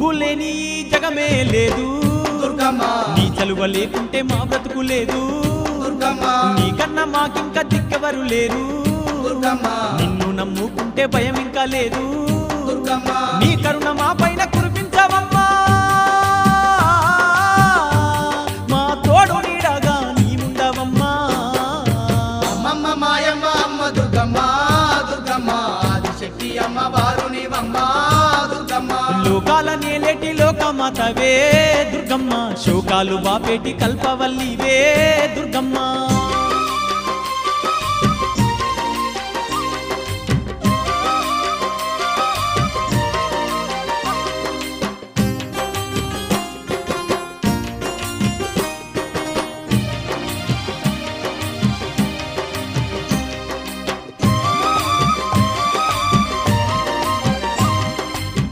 నువ్వు లేని ఈ జగమే లేదు దుర్గమ్మ నీ చలువ లేకుంటే మా బ్రతుకు లేదు దుర్గమ్మ నీకన్నా మాకింకా దిక్కెవరు లేరు దుర్గమ్మ నిన్ను నమ్ముకుంటే భయం ఇంకా లేదు దుర్గమ్మ నీ కరుణ మా పైన కురిపించవమ్మా మా తోడు నీడగా నీవుండవమ్మా అమ్మమ్మ మాయమ్మ అమ్మ దుర్గమ్మ దుర్గమ్మ ఆదిశక్తి అమ్మ వారు నీవమ్మ దుర్గమ్మ లోకాల నేలేటి లోకమాతవే దుర్గమ్మ శోకాలు బాపేటి కల్పవల్లివే దుర్గమ్మ